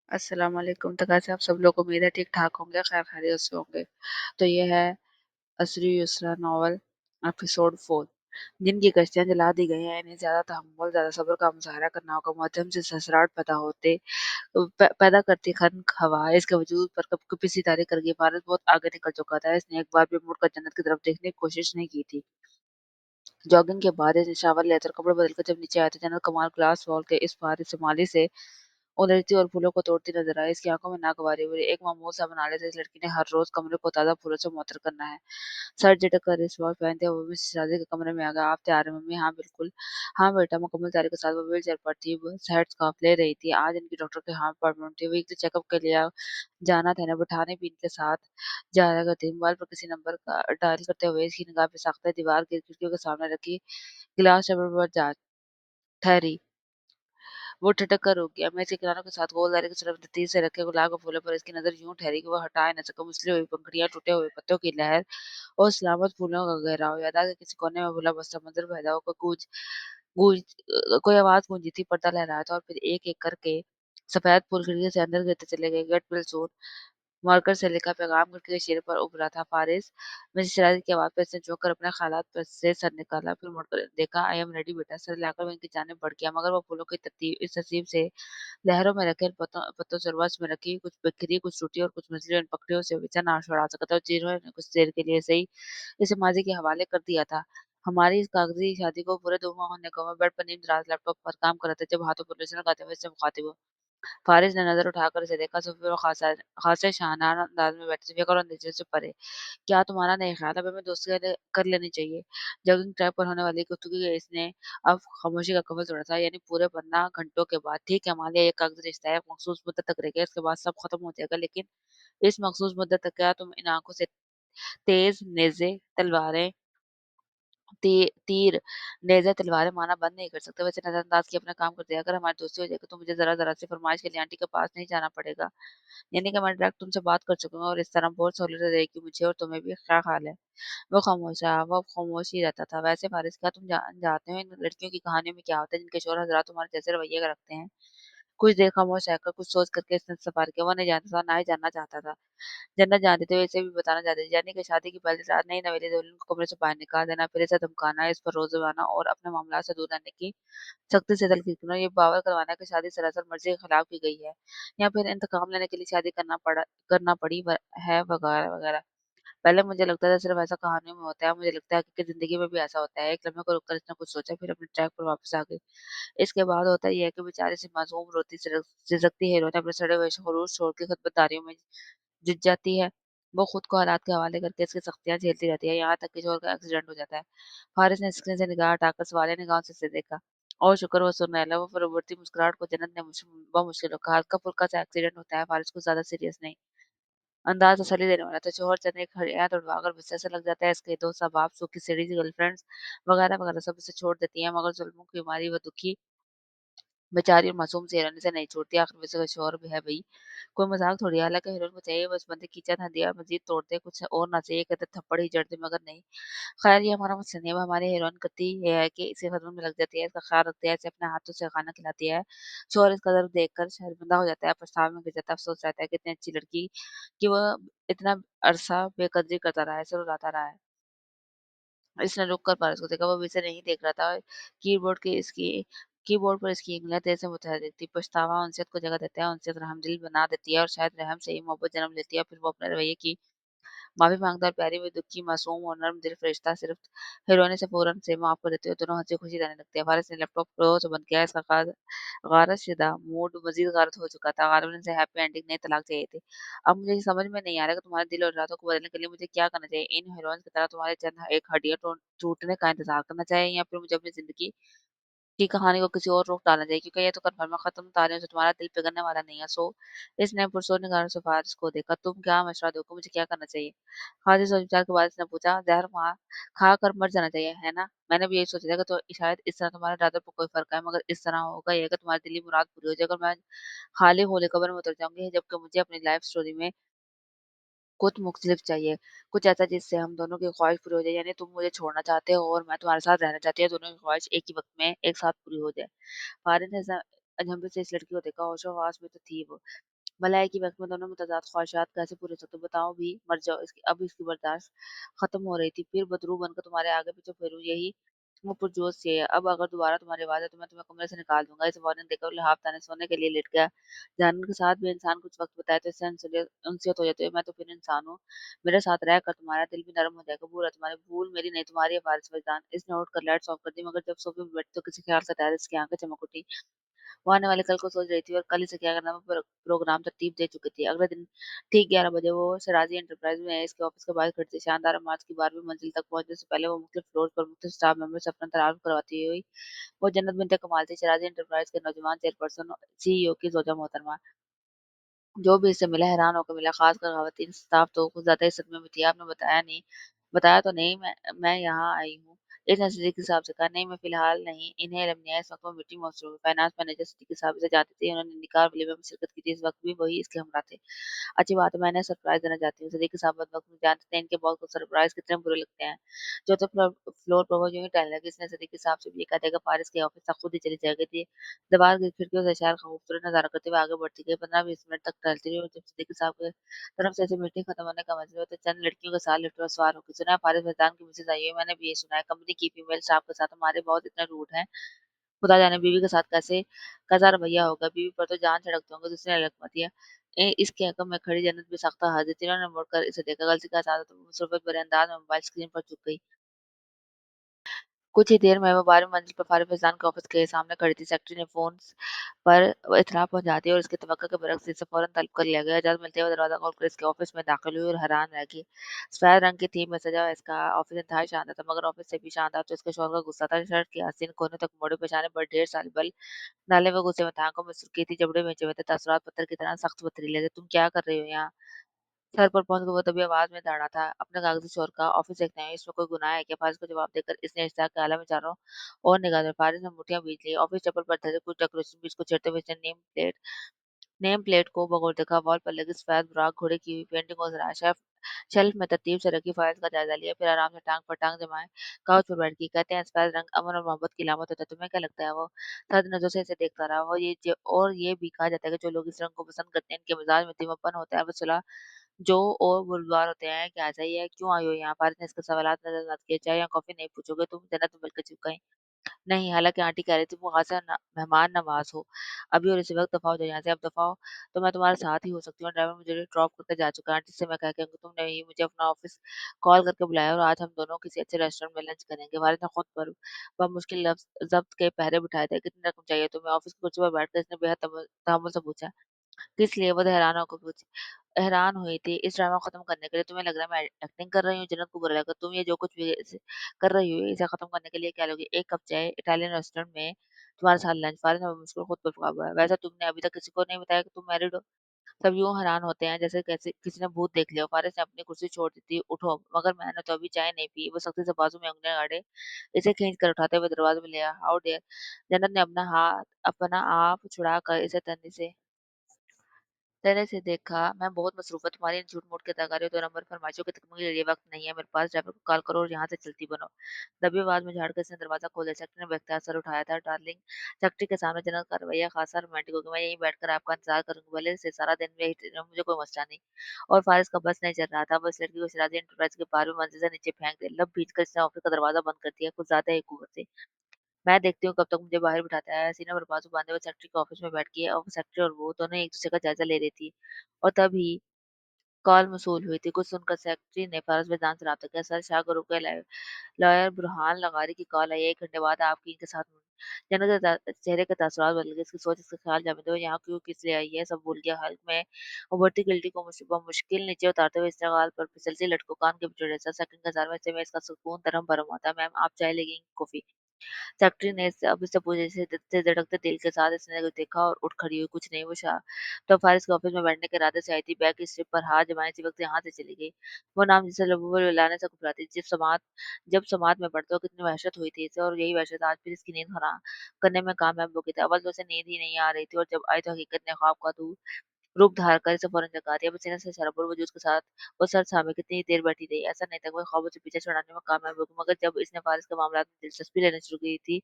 अस्सलाम वालेकुम। तो कैसे आप सब लोग, उम्मीद है ठीक ठाक होंगे, खैर खैरियत से होंगे। तो ये है असरी युसरा नॉवल एपिसोड 4। जिनकी कश्तियां जला दी गई हैं, इन्हें ज्यादा तहम्मुल, ज्यादा सब्र का मुजाहरा करना होगा। मध्यम से ससराहट पैदा करती खन हवा इसके वजूद पर कब कभी सितारे कर गई। भारत बहुत आगे निकल चुका था। इसने एक बार भी मुड़कर जन्नत की तरफ देखने की कोशिश नहीं की थी। जॉगिंग के बाद इसने शावर लेकर कपड़े बदलकर जब नीचे आया तो जनरल कमाल ग्लास वॉल के इस पार इस्तेमाली से उधरती और फूलों को तोड़ती नजर आई। इसकी आंखों में नागवारी हुई। एक मामूल सा बना लेते इस लड़की ने हर रोज कमरे को ताजा फूलों से मुअत्तर करना है। सर झटक कर इस वक्त पहनते हुए मिस शादी के कमरे में आ गया। आप तैयार हैं मम्मी? हाँ बिल्कुल। हाँ बेटा, मुकम्मल तैयारी के साथ वो व्हील चेयर पर थी। वो सेहत स्कार्फ ले रही थी। आज इनकी डॉक्टर के यहाँ अपॉइंटमेंट थी। वीकली चेकअप के लिए जाना था। इन्हें बिठाने भी इनके साथ जा रहा थी। मोबाइल पर किसी नंबर का डायल करते हुए इसकी निगाह पे साख्ता दीवार की खिड़कियों के सामने रखी गिलास टेबल पर जा ठहरी। वो ठिठक कर रुक गया। मेज के किनारों के साथ गोलदारी की तरफ तेजी से रखे गुलाब के फूलों पर इसकी नजर यूं ठहरी कि वह हटा ही न सका। मुसली हुई पंखुड़ियां, टूटे हुए पत्तों की लहर और सलामत फूलों का घेराव। याददाश्त के किसी कोने में भूला बसा मंजर पैदा हो। कोई आवाज गूंजी थी। पर्दा लहराया था और फिर एक एक करके सफेद फूल खिड़की से अंदर गिरते चले गए। गेट विल सून मरकर से लिखा पैगाम खिड़की के शेर पर उभरा था। फारिस मिस शरारत की आवाज पर इसने झुक कर अपने ख्यालात पर से सर निकाला। फिर मुड़कर देखा। आई एम रेडी बेटा। सर लाकर मैं इनकी जानिब बढ़ गया, मगर वो फूलों की तरतीब इस तरतीब से लहरों में रखे पत्तों पत्तों से वश में रखी, कुछ बिखरी, कुछ टूटी और कुछ मछलियों इन पकड़ियों से बेचा ना छुड़ा सका था। जिन्होंने ने कुछ देर के लिए सही इसे माजी के हवाले कर दिया था। हमारी इस कागजी शादी को पूरे 2 माह होने को। मैं बेड पर नींद रात लैपटॉप पर काम कर रहा था जब हाथों पर लोशन लगाते हुए इससे मुखातिब हुआ। फारिस ने नजर उठाकर इसे देखा। सोफे पर खासे शानदार अंदाज में बैठी थी। फिक्र और नीचे से परे, क्या तुम्हारा नहीं ख्याल अब हमें दोस्ती कर लेनी चाहिए? जॉगिंग ट्रैक पर होने वाली गुफ्तगू के इसने अब खामोशी का कवच तोड़ा था। यानी पूरे 15 घंटों के बाद? ठीक है मालिया, ये कागजी रिश्ता है, एक मखसूस मुद्दत तक रहेगा, इसके बाद सब खत्म हो जाएगा। लेकिन इस मखसूस मुद्दत तक क्या तुम इन आंखों से तेज नेज़े तलवारें तीर नेज़े तलवारें मारना बंद नहीं कर सकते? वैसे नजरअंदाज किया अपना काम कर दिया। अगर हमारी दोस्ती हो जाएगी तो मुझे जरा जरा सी फरमाइश के लिए आंटी के पास नहीं जाना पड़ेगा। यानी कि मैं डायरेक्ट तुमसे बात कर चुकी हूँ और इस तरह बहुत सहूलियत रहेगी मुझे और तुम्हें भी। क्या ख्याल है? वो खामोश रहा। वो अब खामोश ही रहता था। वैसे फारिस, क्या तुम जानते हो इन लड़कियों की कहानियों में क्या होता है जिनके शौहर हजरात तुम्हारे जैसे रवैये का रखते हैं? कुछ देर खामोश रहकर कुछ सोच करके इसने सवाल किया। वो नहीं जानता था, ना ही जानना चाहता था। जन्नत जानती थी, वो इसे भी बताना चाहती थी। यानी कि शादी की पहली रात नई नवेली दुल्हन को कमरे से बाहर निकाल देना, फिर इसे धमकाना, इस पर रोज़ जमाना और अपने मामलात से दूर रहने की सख्ती से तलकीन करना, ये बावर करवाना कि शादी सरासर मर्जी के खिलाफ की गई है या फिर इंतकाम लेने के लिए शादी करना पड़ी है, वगैरह वगैरह। पहले मुझे लगता था सिर्फ ऐसा कहानियों में होता है, मुझे लगता है कि जिंदगी में भी ऐसा होता है। एक लम्हे को रुककर इसने कुछ सोचा, फिर अपने ट्रैक पर वापस आ गई। इसके बाद होता ये है कि बेचारी सी मासूम रोती सिसकती हीरोइन अपने सड़े हुए खरूज छोड़ के खिदमतदारियों में जुट जाती है। वो खुद को हालात के हवाले करके इसकी सख्तियां झेलती रहती है, यहाँ तक कि जोर का एक्सीडेंट हो जाता है। फारिस ने स्क्रीन से निगाह हटाकर सवालिया निगाहों से इसे देखा। और शुक्र वो सुन रहा है। वो फिर उभरती मुस्कुराहट को जन्नत ने बमुश्किल रखा। हल्का फुल्का सा एक्सीडेंट होता है, फारिस को ज्यादा सीरियस नहीं। अंदाज तसल्ली देने वाला था। शोहर चंद एक हड्डियां तोड़वाकर बिस्तर से लग जाता है। इसके दोस्त अहबाब, सूखी सीढ़ी, गर्लफ्रेंड्स वगैरह वगैरह सब इसे छोड़ देती हैं, मगर जुल्मों की बीमारी व दुखी बेचारी और मासूम सी हीरोइन से नहीं छोड़ती। आखिर में इसका शौहर भी है भई, कोई मजाक थोड़ी है। हालांकि हीरोइन को चाहिए बस बंदे की चंद हड्डियां मजीद तोड़ दे, कुछ और ना चाहिए, कहते थप्पड़ ही जड़ दे, मगर नहीं। खैर ये हमारा मसला नहीं है। अब हमारी हीरोइन करती ये है कि इसे खदमत में लग जाती है, इसका ख्याल रखती है, इसे अपने हाथों से खाना खिलाती है। शौहर इसका दर्द देखकर शर्मिंदा हो जाता है, पछतावे में गिर जाता है, अफसोस रहता है कि इतनी अच्छी लड़की कि वह इतना अरसा बेकदरी करता रहा है, इसे रुलाता रहा है। इसने रुक कर पारस को देखा। वो इसे नहीं देख रहा था। कीबोर्ड की इसकी कीबोर्ड पर इसकी उँगलियां तेज से मुतहर्रिक थी। पछतावा उनसे को जगह देता है, उनसे रहमदिल बना देती है और शायद रहम से ही मोहब्बत जन्म लेती है। फिर वो अपने रवैये की माफी मांगता और प्यारी हुई दुखी मासूम और नर्म दिल फरिश्ता सिर्फ हीरोइन से फौरन से माफ कर देते हुए दोनों हंसी खुशी रहने लगते हैं। फारिस ने लैपटॉप क्लोज से बंद किया। इसका गारत शुदा मूड मजीद गारत हो चुका था। गालिबन से हैप्पी एंडिंग नहीं, तलाक चाहिए थी। अब मुझे ये समझ में नहीं आ रहा कि तुम्हारे दिल और इरादों को बदलने के लिए मुझे क्या करना चाहिए? इन हीरोइंस की तरह तुम्हारे चंद एक हड्डियां टूटने का इंतजार करना चाहिए या फिर मुझे अपनी जिंदगी की कहानी को किसी और रुख डालना चाहिए? क्योंकि ये तो कन्फर्म है, खत्म तारियों से तुम्हारा दिल पिघलने वाला नहीं है। सो इसने पुरसों निगाहों से फारिस को देखा। तुम क्या मशवरा दोगे? मुझे क्या करना चाहिए? खालिद सोच विचार के बाद इसने पूछा, जहर खा कर मर जाना चाहिए, है ना? मैंने भी यही सोचा था कि तो शायद इस तरह तुम्हारे इरादों पर कोई फर्क है, मगर इस तरह होगा ये कि तुम्हारी दिली मुराद पूरी हो जाएगी और मैं खाली होले कब्र में उतर जाऊंगी, जबकि मुझे अपनी लाइफ स्टोरी में कुछ मुख्तलिफ चाहिए, कुछ ऐसा जिससे हम दोनों की ख्वाहिश पूरी हो जाए। यानी तुम मुझे छोड़ना चाहते हो और मैं तुम्हारे साथ रहना चाहती हूँ, दोनों की ख्वाहिश एक ही वक्त में एक साथ पूरी हो जाए। फारिस ने अजनबी से इस लड़की को देखा। होशो हवास में तो थी वो, भला है कि वक़्त में दोनों मुतज़ाद ख़्वाहिशात कैसे पूरे हो सकते हैं? बताओ भी, मर जाओ इसकी अब इसकी बर्दाश्त ख़त्म हो रही थी। फिर बदरू बनकर तुम्हारे आगे पीछे फिरूँ, यही वो पुरजोश से है। अब अगर दोबारा तुम्हारी आवाज़ आए तो मैं तुम्हें कमरे से निकाल दूँगा। इसे वार्निंग देकर लिहाफ़ ताने सोने के लिए लेट गया। जानवर के साथ भी इंसान कुछ वक़्त बिताए तो इससे उनसियत हो जाती है। मैं तो फिर इंसान हूँ। मेरे साथ रहकर तुम्हारा दिल भी नरम हो जाएगा। भूल है तुम्हारी, भूल मेरी नहीं तुम्हारी है वारिस वजदान। इसने उठकर लाइट्स ऑफ़ कर दी मगर जब सोफ़े पे बैठी तो किसी ख़्याल के तहत इसकी आँखें चमक उठी। वो आने वाले कल को सोच रही थी और कल इसे क्या करना है प्रोग्राम तरतीब दे चुकी थी। अगले दिन ठीक 11 बजे वो शराज़ी एंटरप्राइज़ में इसके ऑफ़िस के बाहर खड़ी थी। शानदार इमारत की 12वीं मंजिल तक पहुँचने से पहले वो मुख्तलिफ फ्लोर पर मुख्तलिफ स्टाफ मेंबर से अपना तारुफ करवाती हुई वो जन्नत बिन्ते कमाल थी। शराज़ी एंटरप्राइज़ के नौजवान चेयरपर्सन सीईओ की ज़ोजा मोहतरमा। जो भी इससे मिला हैरान होकर मिला, ख़ासकर ख़वातीन स्टाफ तो कुछ ज़्यादा ही सदमे में थी। आपने बताया तो नहीं मैं यहाँ आई हूँ। इसने सिद्दीकी साहब से कहा, नहीं मैं फ़िलहाल नहीं, इन्हें इल्म नहीं है, इस वक़्त वो मीटिंग में मसरूफ़ है। फाइनेंस मैनेजर सिद्दीकी साहब इसे जानते थे, उन्होंने निकाह वलीमे में शिरकत की थी, इस वक़्त भी वही इसके हमरा थे। अच्छी बात है, मैं इन्हें सरप्राइज़ देना चाहती हूँ। सिद्दीकी साहब बदबख्त जानते थे इनके बॉस को सरप्राइज़ कितने बुरे लगते हैं। चौथे फ्लोर पर वो यूँ ही टहलने लगी, इसने सिद्दीकी साहब से भी ये कह दिया कि फारिस के ऑफ़िस तक खुद ही चली जाएगी थी। दीवार की खिड़कियों से शहर का खूबसूरत नज़ारा करते हुए आगे बढ़ती गई। 15-20 मिनट तक टहलती रही और जब सिद्दीकी साहब के तरफ से ऐसे मीटिंग खत्म होने का मंज़र हुआ तो चंद लड़कियों के साथ लिफ्ट में सवार होके सुना है फारिस मैदान की मिसेज़ आई है। मैंने भी ये सुना है कंपनी की फीमेल स्टाफ के साथ हमारे बॉस इतने रूड हैं। खुदा जाने बीवी के साथ कैसा रवैया होगा। बीवी पर तो जान छिड़कते होंगे दूसरी अलग मत है। इसके हक़ में खड़ी जन्नत भी सख्त हाज़िर थी। उन्होंने मुड़कर इसे देखा। गलती का साथ तो मुसर्रत भरे अंदाज़ में मोबाइल स्क्रीन पर झुक गई। कुछ ही देर में वो 12वीं मंजिल पर फारिस फैज़ान के ऑफ़िस के सामने खड़ी थी। सेक्रेटरी ने फ़ोन पर इत्तला पहुँचा दी और उसकी तवक्को के बरअक्स इसे फ़ौरन तलब कर लिया गया। इजाज़त मिलते ही वो दरवाज़ा खोलकर इसके ऑफ़िस में दाख़िल हुई और हैरान रह गई। सफ़ेद रंग की थीम में सजा हुआ इसका ऑफ़िस इंतहाई शानदार था, मगर ऑफ़िस से भी शानदार तो इसके शौहर का गुस्सा था। शर्ट के आस्तीन कोहने तक मोड़े पेशाने पर ढेर सारे बल डाले हुए गुस्से में था। आँखों में सुर्ख़ी थी, जबड़े में थे, तासुरात पत्थर की तरह सख्त पथरीले थे। तुम क्या कर रही हो यहाँ? सर पर पहुँच वो तभी आवाज़ में दौड़ा था, अपने कागज़ी चोर का ऑफ़िस देखते हैं, इसमें कोई गुनाह है क्या? फ़ारिस को जवाब देकर इसने इश्तियाक के आला में चारों ओर निगाह दौड़ाई। फ़ारिस ने मुठ्ठियाँ बींच ली, ऑफ़िस टेबल पर धरे कुछ डेकोरेशन भी इसको छेड़ते हुए इसने नेम प्लेट को बगौर देखा, वॉल पर लगी सफ़ेद बुराक घोड़े की हुई पेंटिंग को सराहा, शेल्फ में तरतीब से रखी फाइल्स का जायज़ा लिया, फिर आराम से टाँग पर टाँग जमाए काउच पर बैठ गई। कहते हैं सफ़ेद रंग अमन और मोहब्बत की अलामत होता है, तुम्हें क्या लगता है? वो सर्द नज़रों से इसे देखता रहा। और ये भी कहा जाता है कि जो लोग इस रंग को पसंद करते हैं, इनके मिजाज में धीमापन होता है, वो सुलह जो और बुलवार होते हैं। क्या ऐसा ही है? क्यों आई हो यहाँ? फारिस ने इसके सवालात नज़रअंदाज किए। चाय या कॉफ़ी नहीं पूछोगे तुम? जन्नत में मिलकर चुप गई। नहीं, हालाँकि आंटी कह रही थी वो ख़ासा मेहमान नवाज़ हो। अभी और इसी वक़्त दफ़ा हो जाओ यहाँ से, अब दफ़ा हो तो मैं तुम्हारे साथ ही हो सकती हूँ। ड्राइवर मुझे ड्रॉप करके जा चुका है। आंटी से मैं कह के आऊँगी तुमने ही मुझे अपना ऑफ़िस कॉल करके बुलाया और आज हम दोनों किसी अच्छे रेस्टोरेंट में लंच करेंगे। वालिद ने खुद पर बमुश्किल लफ्ज़ ज़ब्त के पहरे बिठाए थे। कितनी रकम चाहिए तुम्हें? ऑफ़िस की कुर्सी पर बैठकर इसने बेहद तहम्मुल से पूछा। किस लिए? वो हैरान होकर पूछी। हैरान हुई थी, इस ड्रामा को खत्म करने के लिए। तुम्हें लग रहा है मैं एक्टिंग कर रही हूँ? जन्नत को बुरा लगा। तुम ये जो कुछ भी कर रही हो इसे खत्म करने के लिए क्या लोगी? 1 कप चाय इटालियन रेस्टोरेंट में तुम्हारे साथ लंच। फारिस ने मुझको खुद पर पकड़ा। वैसे तुमने अभी तक किसी को नहीं बताया कि तुम मैरिड हो? सब यूँ हैरान होते हैं जैसे कैसे किसी ने भूत देख लिया हो। फारिस ने अपनी कुर्सी छोड़ दी थी। उठो, मगर मैंने तो अभी चाय नहीं पी। वो सख्ती से बाजू में उँगलियाँ गाड़े इसे खींच कर उठाते हुए दरवाजे में ले आया। How dare! जन्नत ने अपना आप छुड़ाकर इसे तरह से देखा, मैं बहुत मसरूफ़ हूँ, तुम्हारी इन झूठ-मूठ की तगारी 2 नंबर फरमाइशों की तकमील के लिए वक़्त नहीं है मेरे पास, ड्राइवर को कॉल करो और यहाँ से चलती बनो। दबी आवाज़ में झाड़कर इसने दरवाज़ा खोला, सेक्रेटरी ने बेख्तियार सर उठाया था, डार्लिंग, सेक्रेटरी के सामने जन्नत का रवैया ख़ासा रोमांटिक हो गया, मैं यहीं बैठकर आपका इंतज़ार करूँगी, भले से सारा दिन यही रहे, मुझे कोई मसला नहीं। और फ़ारिस का बस नहीं चल रहा था, वो इस लड़की को शराज़ी एंटरप्राइज़ के 12वीं मंज़िल से नीचे फेंक दे, लब भींच कर इसने ऑफ़िस का दरवाज़ा बंद कर दिया, कुछ ज़्यादा ही कुव्वत से। मैं देखती हूँ कब तक मुझे बाहर बिठाता है। सीने पर बाजू बाँधे हुए सेक्रेटरी के ऑफिस में बैठ के और सेक्रेटरी और वो दोनों एक दूसरे का जायजा ले रही थी और तभी कॉल मौसूल हुई थी। कुछ सुनकर सेक्रेटरी ने फ़ारस मिज़ान से राब्ता किया। सर शाह ग्रुप के लॉयर बुरहान लगारी की कॉल आई है। 1 घंटे बाद आपकी इनके साथ जन्नत के चेहरे के तासुरात बदल गए। इसकी सोच, इसका ख़्याल जाने दो, यहाँ क्यों किस लिए आई है, सब भूल गया। हल्क में उभरती गिल्टी को बमुश्किल नीचे उतारते हुए इसने गाल पर फिसलती लटकों कान के बिचड़े सर सेकंड का ज़ार में इसका सुकून धर्म भरम होता है। मैम आप चाय लेंगी? कॉफ़ी? सेक्रेटरी ने इससे अब इससे पूछे से धड़कते दिल के साथ इसने कुछ देखा और उठ खड़ी हुई। कुछ नहीं, वो तो फारिस के ऑफिस में बैठने के इरादे से आई थी। बैग की स्ट्रिप पर हाथ जमाए इसी वक्त यहाँ से चली गई। वो नाम जिसे लबों पर मिलाने से घबराती जब समाज में पढ़ते हो कितनी वहशत हुई थी इसे और यही वहशत आज फिर इसकी नींद हराम करने में कामयाब हो गई थी। अव्वल तो उसे नींद ही नहीं आ रही थी और जब आई तो हकीकत ने ख्वाब का रूप धार कर इसे फौरन जगा दिया। पसीने से सरबुर वजूद के साथ वो सर सामने कितनी देर बैठी रही। ऐसा नहीं था कि वो ख्वाबों से पीछे छुड़ाने में कामयाब होगी, मगर जब इसने फारिस के मामलात में दिलचस्पी लेनी शुरू की थी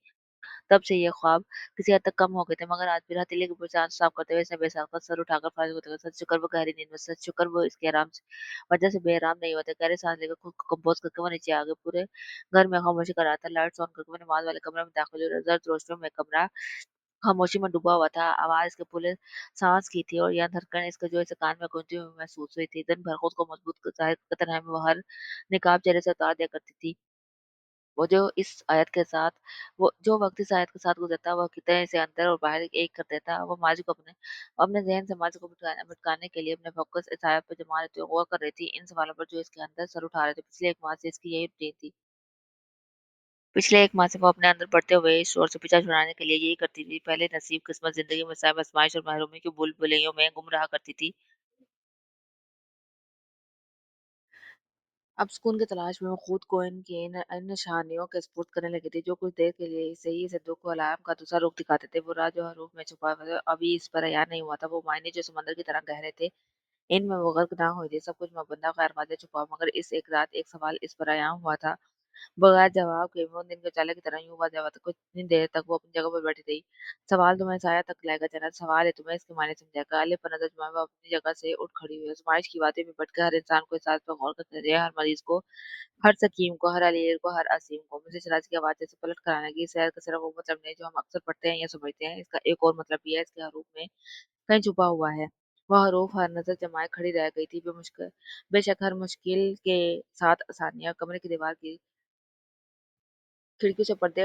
तब से ये ख्वाब किसी हद तक कम हो गए थे, मगर आज बिना हथेली के ऊपर चाँद साफ करते हुए इसने बेसाख्ता सर उठाकर फ़ारिग होते हुए, सच शुक्र वो गहरी नींद में, सच शुक्र वो इसके आराम से वजह से बेआराम नहीं होते। गहरी साँस लेकर खुद को कंपोज़ करके वो नीचे आ गए। पूरे घर में खामोशी का रात था। लाइट्स ऑन करके वो नमाज़ वाले कमरे में दाखिल हुए। ज़र्द रोशनी में कमरा खामोशी में डूबा हुआ था। आवाज़ इसके पूरे साँस की थी और यह धड़कन इसके जो इसे कान में गूंजती हुई महसूस हुई थी। दिन भर खुद को मजबूत ज़ाहिर कर तन्हाई में वो हर निकाब चेहरे से उतार दिया करती थी। वो जो इस आयत के साथ वो जो वक़्त इस आयत के साथ गुज़रता, वह कितने इसे अंदर और बाहर एक कर देता। वो माज़ी को अपने ज़हन से माज़ी को भटकाने के लिए अपने फ़ोकस इस आयत पे जमा रही थी, गौर कर रही थी इन सवालों पर जो इसके अंदर सर उठा रहे थे। पिछले 1 माह से इसकी यही रूटीन थी। पिछले 1 माह से वो अपने अंदर बढ़ते हुए इस शोर से पीछा छुड़ाने के लिए यही करती थी। पहले नसीब, किस्मत, ज़िंदगी में साहिब आज़माइश और महरूमी की भूल-भुलैयों में गुम रहा करती थी। अब सुकून की तलाश में वो खुद को इनकी इन निशानियों के सुपुर्द करने लगी थी, जो कुछ देर के लिए इसे दुःख व अलार्म का दूसरा रूप दिखाते थे। वो राज जो हरूफ में छुपा हुआ था, अभी इस पर अयान नहीं हुआ था। वो मायने जो समंदर की तरह गहरे थे, इनमें वो गर्क ना हुई थी। सब कुछ मबंदा खैर छुपा, मगर इस एक रात एक सवाल इस पर अयान हुआ था। बगैर जवाब के वो दिन के उजाले की तरह यूं हुआ जवा कुछ इतनी देर तक वो अपनी जगह पर बैठी रही। सवाल तुम्हें साया तक लाएगा जन्नत, सवाल है तुम्हें इसके मायने समझाएगा। अली पर नजर जमाए वो अपनी जगह से उठ खड़ी हुई। आजमाइश की बातें में बैठ कर हर इंसान को इस बात पर गौर करते रहे, हर मरीज को, हर सकीम को, हर अलील को, हर असीम को। मुझे शराज की आवाज़ जैसे पलट कर आने लगी। शहर का सिर्फ वो मतलब नहीं जो हम अक्सर पढ़ते हैं या समझते हैं। इसका एक और मतलब भी है, इसके हरूफ में कहीं छुपा हुआ है। वह हरूफ हर नज़र जमाए खड़ी रह गई थी। बेशक हर मुश्किल के साथ आसानियाँ। कमरे की दीवार की खिड़की से पर्दे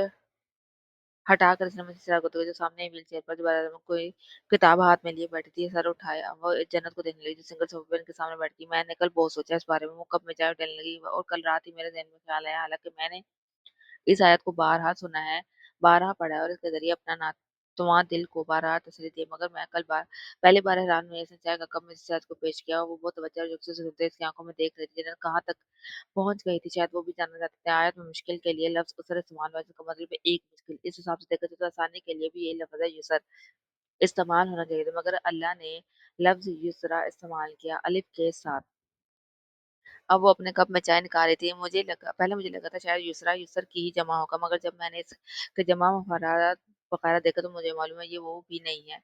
हटाकर इसने मुझसे इशारा करते हुए जो सामने व्हीलचेयर पर दोबारा में कोई किताब हाथ में लिए बैठी थी, सर उठाया। वो इस जन्नत को देखने लगी जो सिंगल सोफे पर इनके सामने बैठी थी। मैंने कल बहुत सोचा इस बारे में। वो कप में चाय डालने लगी और कल रात ही मेरे ज़हन में ख्याल आया, हालाँकि मैंने इस आयत को बारहा सुना है, बारहा पढ़ा है और इसके ज़रिए अपना नातवा दिल को बारहा तसल्ली दी है, मगर मैं कल पहली बार हैरान हुई। इसने चाय का कप मेरे साथ को पेश किया और वो बहुत तवज्जो और जुस्से से सुनते इसकी आंखों में देख रही थी। जन्नत कहाँ तक पहुँच गई थी, शायद वो भी जानना चाहते थे। आयत में मुश्किल के लिए लफ्ज़ उसर इस्तेमाल हुआ है, जिसका मतलब है एक मुश्किल। इस हिसाब से देखा जाए तो आसानी के लिए भी यही लफ्ज़ है युसर इस्तेमाल होना चाहिए था, मगर अल्लाह ने लफ्ज़ युसरा इस्तेमाल किया अलिफ के साथ। अब वो अपने कप में चाय निकाल रही थी। मुझे लगा था शायद युसरा युसर की ही जमा होगा, मगर जब मैंने इसके जमा मुहावरात वगैरह देखा तो मुझे मालूम है ये वो भी नहीं है।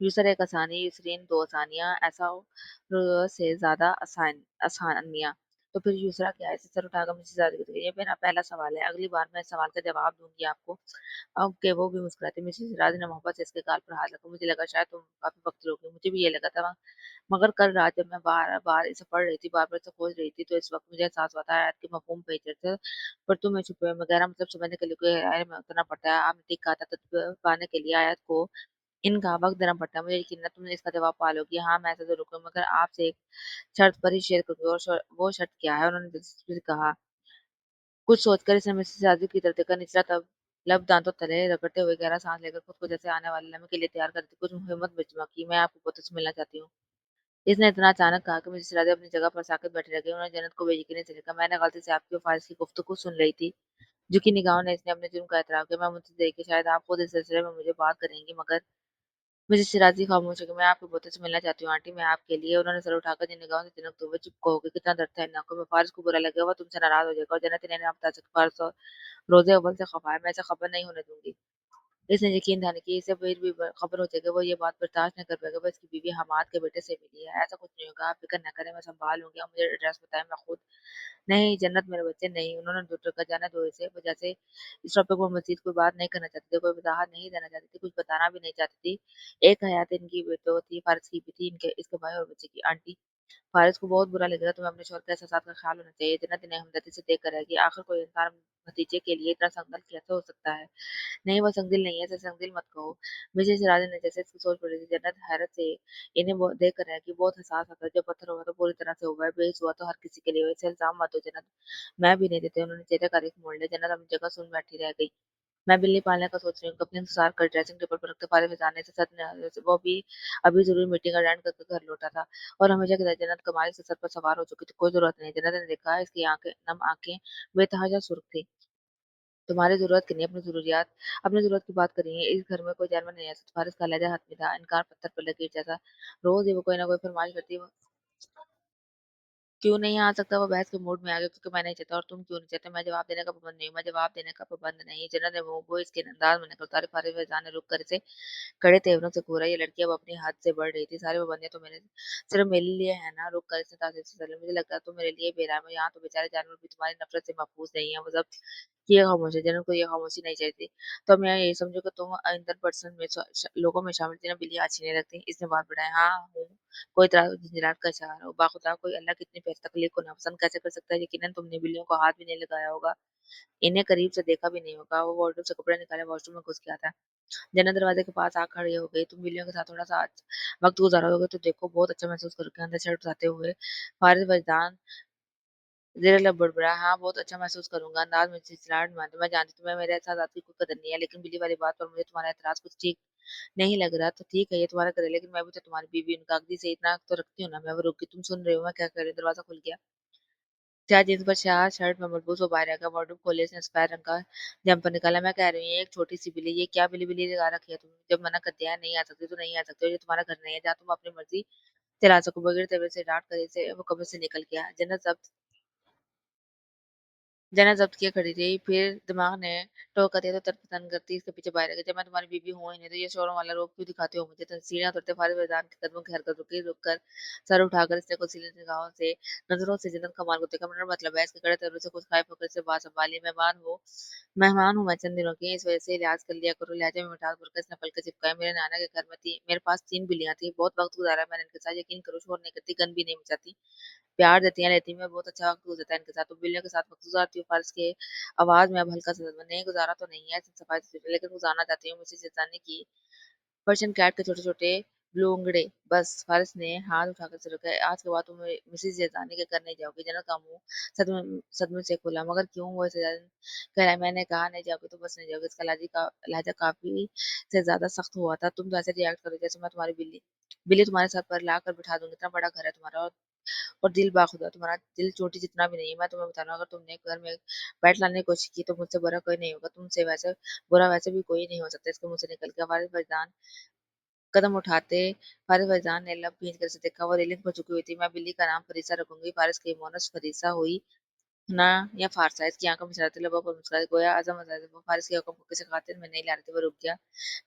यूसर एक आसानी, यूसरैन 2 आसानियाँ, ऐसा से ज़्यादा आसानियाँ। तो फिर यूसरा क्या है? इसे सर उठाकर मुझसे ज़्यादा ये मेरा पहला सवाल है। अगली बार मैं इस सवाल का जवाब दूँगी आपको। अब के वो भी मुस्कुराती मिसेज़ राज ने मोहब्बत से इसके गाल पर हाथ रखा। मुझे लगा शायद तुम काफ़ी वक़्त लोगे। मुझे भी ये लगा था, मगर कल रात जब मैं बार-बार इसे पढ़ रही थी, बार-बार इसे खोज रही थी, तो इस वक़्त मुझे एहसास हुआ था आयत के मफ़हूम पेचीदे थे, पर तुम्हें छुपे में गहरा मतलब समझने के लिए कोई गहराई में उतरना पड़ता है। आपने ठीक कहा था, तत्व पाने के लिए आयत को इनका वक़्त देना पड़ता है। मुझे यकीन है तुम इसका जवाब पा लोगी। हाँ, मैं ऐसा ज़रूर करूँगी, मगर आपसे एक शर्त पर ही शेयर करूँगी और वो शर्त क्या है? उन्होंने दिलचस्पी से कहा। कुछ सोचकर इसने मिसेज़ राज़ी की तरफ देखा, निचला लब दाँतों तले रगड़ते हुए गहरा साँस लेकर खुद को जैसे आने वाले लम्हे के लिए तैयार करती कुछ हिम्मत में चमकी। मैं आपको बहुत से मिलना चाहती हूँ। इसने इतना अचानक कहा कि मिसेज़ राज़ी अपनी जगह पर साक़ित बैठी रह गईं। उन्होंने जन्नत को बेयकीनी से देखा। मैंने गलती से आपकी और फ़ारिस की गुफ्तगू सुन रही थी। झुकी निगाहों ने इसने अपने जुर्म का एतराफ़ किया। मैं मुझसे देखी शायद आप खुद इस सिलसिले में मुझे बात करेंगी, मगर मिसेज़ शिराज़ी खामोश हो गईं। मैं आपके पोते से मिलना चाहती हूँ आंटी, मैं आपके लिए। उन्होंने सर उठाकर जिन निगाहों से तिनकते हुए चुप कहोगे कितना डर था इन आँखों में। फ़ारिस को बुरा लगेगा, वो तुमसे नाराज़ हो जाएगा और जन्नत इन्हें ना बता सकती। फ़ारिस तो रोज़े अव्वल से ख़फ़ा है, मैं इसे ख़बर नहीं होने दूँगी। इसने यकीन दहानी की इसे फिर भी ख़बर हो जाएगी, वो ये बात बर्दाश्त नहीं कर पाएगा, वो इसकी बीवी हमाद के बेटे से मिली है। ऐसा कुछ नहीं होगा, आप फ़िक्र ना करें, मैं सँभाल लूँगी। आप मुझे एड्रेस बताएँ, मैं खुद नहीं, जन्नत मेरे बच्चे नहीं। उन्होंने डॉक्टर का जाने दो इसे। वो जैसे इस टॉपिक पर मज़ीद कोई बात नहीं करना चाहती थी, कोई वज़ाहत नहीं देना चाहती थी, कुछ बताना भी नहीं चाहती थी। एक हयात इनकी भी तो थी, फ़ारिस की भी थी, इनके इसके भाई और बच्चे की। आंटी, फ़ारिस को बहुत बुरा लगेगा, तुम्हें अपने शौहर के एहसासात का ख़्याल होना चाहिए। जन्नत इन्हें हमदर्दी से देख कर रहेगी। आखिर कोई इंसान भतीजे के लिए इतना संघर्ष कैसे हो सकता है? नहीं, वो संगदिल नहीं है, इसे संगदिल मत कहो। मिसेज़ राजे ने जैसे इसकी सोच पड़ी थी, जन्नत हैरत से इन्हें देख कर रह गई। बहुत हसास होता है, जो पत्थर हुआ तो पूरी तरह से हुआ है, बेइस हुआ तो हर किसी के लिए हुआ। इसे इल्ज़ाम मत दो जन्नत, मैं भी नहीं देती। उन्होंने चेहरे का रुख मोड़ लिया। जन्नत अपनी जगह सुन बैठी रह गई। मैं बिल्ली पालने का सोच रही हूँ, कपड़े इंतज़ार कर ड्रेसिंग टेबल पर रखते फारिग हो जाने से सच न वो भी अभी ज़रूरी मीटिंग अटेंड करके घर लौटा था और हमेशा की तरह जन्नत कमाल से सर पर सवार हो चुकी थी। कोई ज़रूरत नहीं। जन्नत ने देखा, इसकी आँखें नम आँखें बेतहाशा सुर्ख़ थी। तुम्हारी ज़रूरत की नहीं, अपनी ज़रूरत की बात कर रही हैं। इस घर में कोई जानवर नहीं है। फारिस का लहज़ा हतमी था, इनकार पत्थर पर लकीर जैसा। रोज़ ही वो कोई ना कोई फरमाइश करती क्यों नहीं आ सकता? वो बहस के मूड में आ गया क्योंकि मैं नहीं चाहता और तुम क्यों नहीं चाहते? मैं जवाब देने का पाबंद नहीं हूँ, मैं जवाब देने का पाबंद नहीं। जनरल ने वो इसके अंदाज में नकल उतारे। फारिस फैजान ने रुक कर इसे कड़े तेवरों से घूरा। ये लड़की अब अपनी हद से बढ़ रही थी। सारी पाबंदियां तो मेरे सिर्फ मेरे लिए है ना? रुक कर इसने तासीर से चले। मुझे लगता है तुम मेरे लिए बेरहम हो। यहाँ तो बेचारे जानवर भी तुम्हारी नफरत से महफूज नहीं है। वो जब्त किए खामोश है। जनरल को ये खामोशी नहीं चाहिए थी। तो मैं यही समझो कि तुम अंदर पर्सन में लोगों में शामिल थी ना। बिल्लियां अच्छी नहीं लगती। इसने बात बढ़ाई। हाँ हूँ। कोई तरह झंझनाहट का इशारा हो। बाखुदा कोई अल्लाह की इतनी तकलीफ को नापसंद कैसे कर सकता है? यकीनन तुमने बिल्लियों को हाथ भी नहीं लगाया होगा, इन्हें करीब से देखा भी नहीं होगा। वो वार्डरोब से कपड़े निकाले वॉशरूम में घुस गया था। जन्नत दरवाजे के पास आ खड़ी हो गई। तुम बिल्लियों के साथ थोड़ा सा वक्त गुजारोगे तो देखो बहुत अच्छा महसूस करोगे। अंदर शर्ट उठाते हुए फारिस वजदान ज़रा लब बड़बड़ाया। हाँ, बहुत अच्छा महसूस करूँगा। अंदाज़ में झिलझिलाहट मारते मैं जानती तुम्हें मेरे एहसासात की कोई कदर नहीं है, लेकिन बिल्ली वाली बात पर मुझे तुम्हारा एतराज़ कुछ ठीक नहीं लग रहा। तो ठीक है, ये तुम्हारा घर है, लेकिन मैं भी तो तुम्हारी बीवी हूँ। कागज़ी से इतना तो रखती हूँ ना। मैं वो रुक गई। तुम सुन रहे हो मैं क्या कह रही हूँ? दरवाज़ा खुल गया। क्या जीन्स पर शाह शर्ट में मलबूस वो बाहर आ गया। वार्डरोब खोले, उसने स्क्वायर रंग का जम्पर निकाला। मैं कह रही हूँ, ये एक छोटी सी बिल्ली, ये क्या बिल्ली बिल्ली लगा रखी है तुमने? जब मना कर दिया है नहीं आ सकती तो नहीं आ सकते हो। ये तुम्हारा घर नहीं है जहाँ तुम अपनी मर्ज़ी चला सको। बगैर तबीयत से डाँट कर इसे वो कब्र से निकल गया। जन्नत ज़ब्त किए खड़ी थी, फिर दिमाग ने टोका दिया तो तर्कतन करती इसके पीछे बाहर आ गई। जब मैं तुम्हारी बीवी हूँ ही नहीं तो ये शोरों वाला रोब क्यों दिखाते हो मुझे? सीढ़ियाँ उतरते फारिस मैदान के कदमों की हरकत रुकी। रुक कर सर उठाकर इसने कुछ निगाहों से नजरों से जन्नत कमाल को देखा। मेरा मतलब है इसके कड़े तबीयत से कुछ खाए होकर से बात संभाली। मेहमान हूँ मैं चंद दिनों की, इस वजह से लिहाज कर लिया करो। लहजे में मिठास भरकर इसने पलके चिपकाए। मेरे नाना के घर में थी मेरे पास 3 बिल्लियां थी। बहुत वक्त गुजारा मैंने इनके साथ। यकीन करो शोर नहीं करती, गन भी नहीं मचाती, प्यार देती हैं रहती में। बहुत अच्छा वक्त गुजरता है इनके साथ। तो बिल्लियों के साथ वक्त गुजारती हूँ। फारिस के आवाज में अब हल्का सा सदमा। नहीं गुजारा तो नहीं है सफाई से, लेकिन गुजारना चाहती हूँ। मुझसे शैतानी की पर्शियन कैट के छोटे छोटे ब्लूंगड़े। बस फारिस ने हाथ उठाकर सिर रखा। आज के बाद तुम मिसेज जैतानी के कर नहीं जाओगे। जनरल का मुंह सदमे सदमे से खुला। मगर क्यों? वो ऐसे कह रहा है। मैंने कहा नहीं जाओगे तो बस नहीं जाओगे। इसका लहजा काफी से ज्यादा सख्त हुआ था। तुम तो ऐसे रिएक्ट करो जैसे मैं तुम्हारी बिल्ली बिल्ली तुम्हारे सर पर ला कर बिठा दूंगी। इतना बड़ा घर है तुम्हारा और दिल बाखुदा। तुम्हारा दिल चोटी जितना भी नहीं है। मैं तुम्हें बता रहा हूँ, अगर तुमने घर में बैट लाने की कोशिश की तो मुझसे बुरा कोई नहीं होगा। तुमसे वैसे बुरा वैसे भी कोई नहीं हो सकता। इसके मुंह से निकल गया। फारिस फैजान कदम उठाते फारिस फैजान ने लब खींच कर इसे देखा। वो रेलिंग पर झुकी हुई थी। मैं बिल्ली का नाम फरीसा रखूंगी। फारिस की मोनस फरीसा हुई ना या फारसा? इसकी आंखों में शरारती लबों पर मुस्कुराए गोया आजम अज़म। वो फारिस के हुक्म को किसी खातिर में नहीं ला रहे थे। वो रुक गया,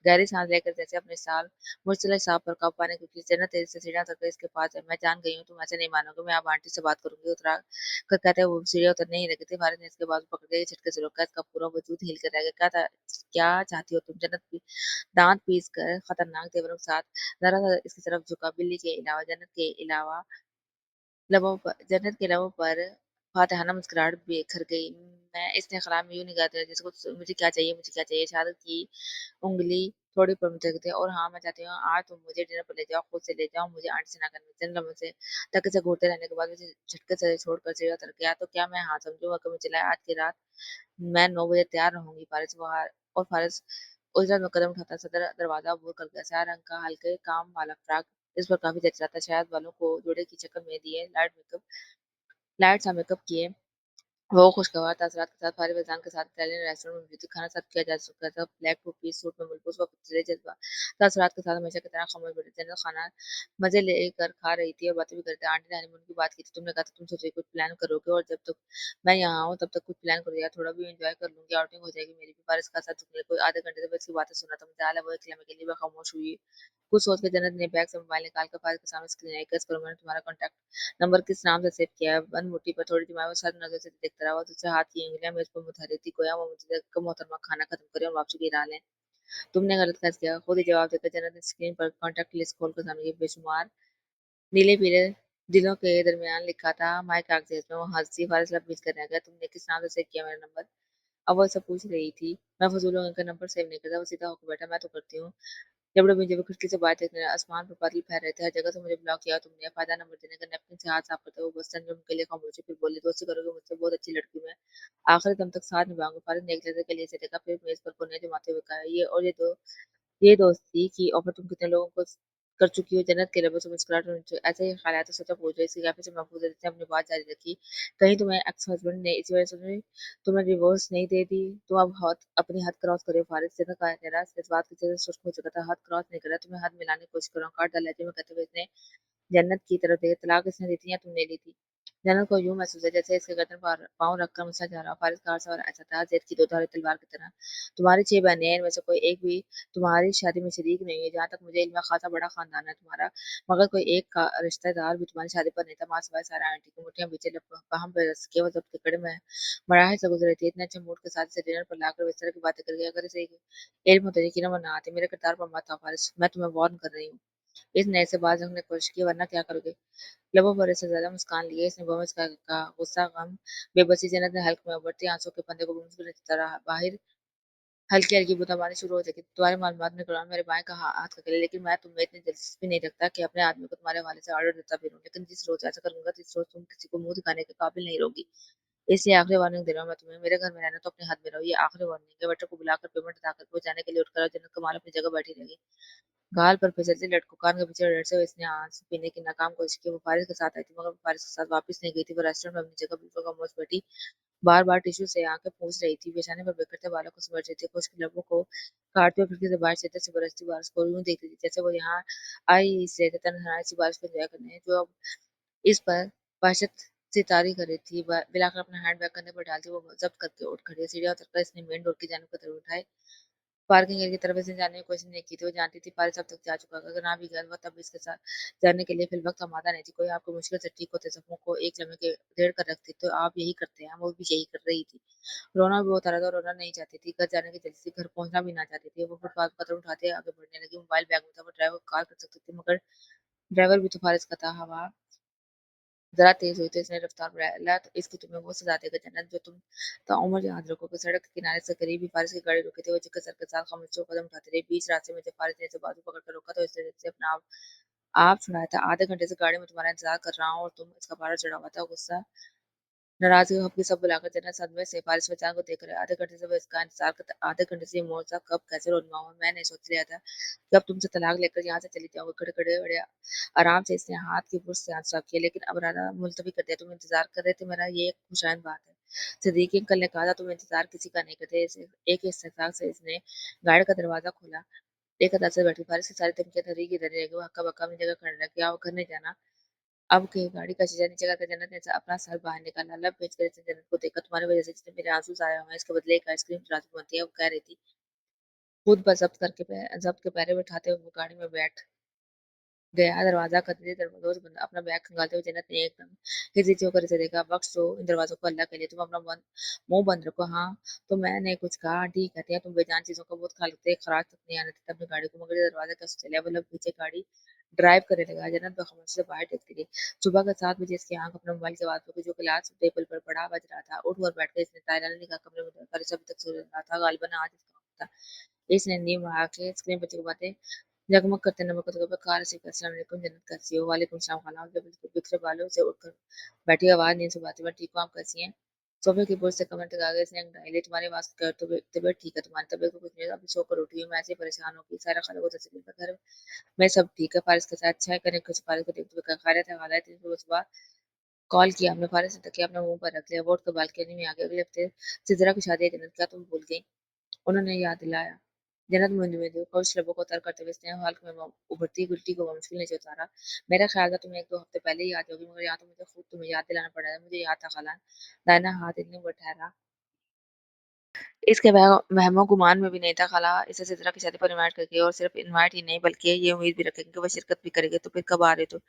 गहरी सांस लेकर जैसे अपने साल मुश्किल सांप पर काबू पाने की कोशिश। जन्नत तेजी से सीढ़ियां उतरकर इसके पास है। मैं जान गई हूँ तुम ऐसे नहीं मानोगे। मैं अब आंटी से बात करूंगी। उतरा कर कहते हैं वो सीढ़ियां उतरने ही लगी थी। फारिस ने इसके बाजू पकड़ के झटके से रोका। इसका पूरा वजूद हिल कर रह गया। क्या चाहती हो तुम? जन्नत की दांत पीस कर खतरनाक तेवरों के साथ जरा सा इसकी तरफ झुका। बिल्ली के अलावा जन्नत के लबों पर फातिहाना मुस्कुराहट बिखर गई। मैं इसने ख्याल में यूं निगाह दिया जैसे कुछ मुझे क्या चाहिए, मुझे क्या चाहिए। इशारत की उंगली थोड़ी पर मुझे थे। और हाँ मैं चाहती हूँ आज तुम मुझे डिनर पर ले जाओ, खुद से ले जाओ, मुझे आंटी से ना करने। चंद लम्हों से तक से घूरते रहने के बाद मुझे झटके से छोड़कर सीढ़ियां उतर गया। तो क्या मैं हाँ समझूंगा कि मैं चिल्लाया आज की रात मैं 9 बजे तैयार रहूंगी? फारिस उलझन में कदम उठाता सदर दरवाजा अबूर कर गया। स्याह रंग का हल्के काम वाला फ्रॉक इस पर काफी जच रहा था। शायद बालों को जोड़े की शक्ल में दिए लाइट सा मेकअप किए वो खुशगवार तासरात के साथ फारिग फैजान के साथ इटालियन रेस्टोरेंट में म्यूजिक खाना सर्व किया जा चुका था। ब्लैक टू पीस सूट में मलबूस व पिछले जज्बा तासरात के साथ हमेशा की तरह खामोश बैठी जनरल खाना मजे लेकर खा रही थी और बातें भी करते। आंटी ने हनीमून की बात की थी। तुमने कहा था तुम सोचे कुछ प्लान करोगे और जब तक मैं यहाँ हूँ तब तक कुछ प्लान कर दिया। थोड़ा भी एंजॉय कर लूंगी, आउटिंग हो जाएगी मेरी भी। फारिस का साथ झुकने कोई आधे घंटे से बस की बातें सुना था। मुझे आला वो एक लम्हे के लिए वह खामोश हुई। कुछ सोच के जन्नत ने बैग से मोबाइल निकाल कर फारिस के सामने स्क्रीन आई। कस करो मैंने तुम्हारा कॉन्टैक्ट नंबर किस नाम से सेव किया है? बंद मुट्ठी पर थोड़ी दिमाग में सर नजर से देखता रहा। तुझसे हाथ की उंगलियां मेज पर मुतहरिक थी। गोया वो मुझे देखकर मोहतरमा खाना खत्म करे और वापसी की राह लें। तुमने गलत फैसला किया, खुद ही जवाब देकर जन्नत ने स्क्रीन पर कॉन्टैक्ट लिस्ट खोलकर सामने की बेशुमार नीले पीले दिलों के दरमियान लिखा था माई कागजेस में। वो हंसी फारिस लब कर रह गया। तुमने किस नाम से सेव किया मेरा नंबर? अब वो सब पूछ रही थी। मैं फजूलों का नंबर सेव नहीं करता। वो सीधा होकर बैठा। मैं तो करती हूँ। जब खिड़की से बाहर देखने लगा, आसमान पर बादल फैल रहे थे। हर जगह से मुझे ब्लॉक किया तुमने। फायदा नंबर देने का नैपकिन से हाथ साफ करते हुए बस संजम के लिए खामोशी। फिर बोली दोस्ती करोगे मुझसे? बहुत अच्छी लड़की हूं मैं, आखिरी दम तक साथ निभाऊंगा। फारिस ने एक लहजे के लिए से देखा, फिर मेज पर कोने जमाते हुए कहा, ये दोस्ती की ऑफर तुम कितने लोगों को कर चुकी हो? जन्नत के लबों से मुस्कुराहट और ऐसे ही ख्यालात सोचा पूछ रही। इसकी काफी से महफूज ने अपनी बात जारी रखी। कहीं तुम्हें एक्स हस्बैंड ने इस वजह से तुम्हें डिवोर्स नहीं दे दी? तुम अब अपनी हद क्रॉस करे। फारिस से कहा तेरा इस बात की वजह से शुष्क हो चुका था। हद क्रॉस नहीं करा, तुम्हें हद मिलाने की कोशिश कर रहा हूँ। काट डाला लहजे में कहते हुए इसने जन्नत की तरफ देखे। तलाक इसने दी थी या तुमने ली थी? जन्नत को यूं महसूस है जैसे इसके गर्दन पर पाँव रखकर मुसला जा रहा हो। फारिस कार सवार ऐसा था जेद की दो धारी तलवार की तरह। तुम्हारी 6 बहनें हैं, इनमें से कोई एक भी तुम्हारी शादी में शरीक नहीं है। जहाँ तक मुझे इल्म है खासा बड़ा खानदान है तुम्हारा, मगर कोई एक का रिश्तेदार भी तुम्हारी शादी पर नहीं था। माँ सिवाय सारा आंटी की मुठ्ठियां पीछे पहम पे रस के वो जब के कड़े में मराहल से गुजरे थे। इतने अच्छे मूड के साथ इसे डिनर पर लाकर इस तरह की बातें कर गया। अगर इसे इल्म होता यकीनन वो ना आती। मेरे किरदार पर मत आओ फारिस, मैं तुम्हें वार्न कर रही हूँ। इस नए से बात रखने की कोशिश की, वरना क्या करोगे। लबों पर इससे ज्यादा मुस्कान लिए इसने बमस का कहा, गुस्सा, गम, बेबसी। जन्नत ने हल्क में उभरती आंसू के फंदे को मुस्कुराती तरह बाहर हल्की हल्की बूंदाबांदी शुरू हो जाएगी। तुम्हारे मालूमात में कुरान मेरे बाएं का हाथ का गले, लेकिन मैं तुम्हें इतनी दिलचस्पी नहीं रखता कि अपने आदमी को तुम्हारे हवाले से ऑर्डर देता फिरूं। लेकिन जिस रोज ऐसा करूंगा, जिस रोज तुम किसी को मुंह दिखाने के काबिल नहीं रहोगी। इसलिए आखिरी वार्निंग दे रहा हूँ मैं तुम्हें, मेरे घर में रहना तो अपने हद में रहो। ये आखिरी वार्निंग है। वेटर को बुलाकर पेमेंट अदा करके वो जाने के लिए उठकर और जन्नत कमाल अपनी जगह बैठी रहेगी। गाल पर फिसलती लटको कान के पीछे डर से इसने आंसू पीने की नाकाम कोशिश की। वो फारिस के साथ आई थी, मगर वो फारिस के साथ वापस नहीं गई थी। वो रेस्टोरेंट में अपनी जगह बिल्कुल खामोश बैठी बार बार टिश्यू से आंखें पूछ रही थी। पेशानी पर बिखरते बालों को समेट रही थी। खुश्क लबों को काटते हुए खिड़की से बाहर शिद्दत से बरसती बारिश को यूं देख रही थी जैसे वो यहाँ आई इसलिए तन्हाई सी बारिश को एंजॉय करने, जो अब इस पर वहशत से तारी कर रही थी। बिलाकर अपना हैंड बैग कंधे पर डालती वो जब्त करके उठ खड़ी। सीढ़ियां उतरकर इसने मेन डोर की जानिब कदम उठाए। पार्किंग एरिया की तरफ इसने जाने की कोशिश नहीं की थी। वो जानती थी फारिस अब तक जा चुका था। अगर ना भी गया वो तब इसके साथ जाने के लिए फिलवक्त आमादा नहीं थी। कोई आपको मुश्किल से ठीक होते जख्मों को एक लम्हे के डेढ़ कर रखती तो आप यही करते हैं। वो भी यही कर रही थी। रोना भी बहुत आ रहा था। रोना नहीं चाहती थी, घर जाने की जल्दी थी, घर पहुंचना भी ना चाहती थी। वो फुटपाथ पर कदम उठाते आगे बढ़ने लगी। मोबाइल बैग में था। वो ड्राइवर को कॉल कर सकती थी, मगर ड्राइवर भी तो फारिस का था। हवा जरा तेज हुई तो इसने रफ्तार बढ़ाया। तो इसकी तुम्हें वो सजा देगा जन्नत जो तुम ताउम्र याद रखोगे। सड़क के किनारे से करीब ही फारिस की गाड़ी रुकी थी। वो झुके सर के साथ खामोशी से कदम उठाती रही। बीच रास्ते में जब फारिस ने इसे बाजू पकड़ कर रोका तो इसने से अपना आप छुड़ाया था। आधे घंटे से गाड़ी में तुम्हारा इंतजार कर रहा हूँ और तुम इसका पारा चढ़ा हुआ था। गुस्सा, नाराजगी, हल्की सब बुलाकर जन्नत सदमे से फारिस में चांद को देख रहे। आधे घंटे से वो इसका इंतजार करता। आधे घंटे से ये मोर्चा कब कैसे रोनमा हुआ। मैंने सोच लिया था कि अब तुमसे तलाक लेकर यहाँ से चली जाओगे। खड़े खड़े बड़े आराम से इसने हाथ की पुर्श से आंसू साफ किए, लेकिन अब इरादा मुलतवी कर दिया। तुम इंतजार कर रहे थे मेरा, ये एक खुशाइन बात है। सिद्दीकी अंकल ने कहा था तुम इंतजार किसी का नहीं करते। एक इस्तेफाक से इसने गाड़ी का दरवाजा खोला। एक अदा से बैठी फारिस की सारी धमकियां धरी की धरी रह गई। वो हक्का बक्का अपनी जगह खड़ा रह गया। वो घर नहीं जाना। अब के गाड़ी का शीशा नीचे करके जन्नत ने अपना सर बाहर निकाला। लब भेज कर इसने जन्नत को देखा। तुम्हारी वजह से जिसने मेरे आंसू आए हुए हैं, इसके बदले एक आइसक्रीम राजू बनती है, वो कह रही थी। खुद पर जब्त के पैरे बिठाते हुए वो गाड़ी में बैठ गया। दरवाजा खतरे दरवाजा बंद। अपना बैग खंगालते हुए जन्नत ने एकदम हिचकिच होकर इसे देखा। बख्श दो इन दरवाजों को अल्लाह के लिए। तुम अपना मुंह बंद रखो। हाँ, तो मैंने कुछ कहा। आंटी कहती है तुम बेजान चीजों का बहुत ख्याल रखते, खराज तक नहीं आने देते अपनी गाड़ी को। मगर ये दरवाजा कैसे चले। वो लोग पीछे गाड़ी ड्राइव करने लगा। जन्नत खामोशी से बाहर देखती रही। सुबह के 7 बजे इसकी आंख अपने मोबाइल के आवाज पर जो गिलास टेबल पर पड़ा बज रहा था। उठ और बैठ कर इसने ताला ने कहा कमरे में देखकर अभी तक सो रहा था। गालिबन आज इसका वक्त था। इसने नींद आके स्क्रीन पर बातें जगमग करते नमक के पर कार से अस्सलाम वालेकुम जन्नत कैसी हो। वालेकुम सलाम खाला। जब बिल्कुल बिखरे बालों से उठकर बैठी आवाज नींद से बातें मैं ठीक हूँ आप कैसी हैं। सोफे की पुर्ज से कमर तक आ गए। इसने डायली तुम्हारी आवाज कर तो तबीयत ठीक है तुम्हारी तबीयत को कुछ नहीं अभी सोकर उठी हूँ मैं ऐसे ही परेशान होगी सारा खाला को तस्वीर का घर में सब ठीक है। फारिस के साथ अच्छा है करें कुछ फारिस को देखते हुए खैरियत है हालात सुबह कॉल किया हमने। फारिस ने तकिया अपने मुंह पर रख लिया। वोट के बालकनी में आ गए। अगले हफ्ते सिजरा की शादी है जन्नत, क्या तुम भूल गई। उन्होंने याद दिलाया। जन्नत मुंह में खुश लबों को तर करते हुए इसने हल्क में उभरती गुल्टी को मुश्किल नहीं से उतारा। मेरा ख्याल था तुम्हें 1-2 हफ्ते पहले ही याद होगी, मगर यहाँ तो मुझे खुद तुम्हें याद दिलाना पड़ा है। मुझे याद था खाला। दाहिना हाथ इतने पर ठहरा इसके वहमो गुमान में भी नहीं था। खाला इसे सिद्रा की शादी पर इनवाइट करके, और सिर्फ इनवाइट ही नहीं बल्कि ये उम्मीद भी रखेंगे कि वह शिरकत भी करेगी। तो फिर कब आ रहे तो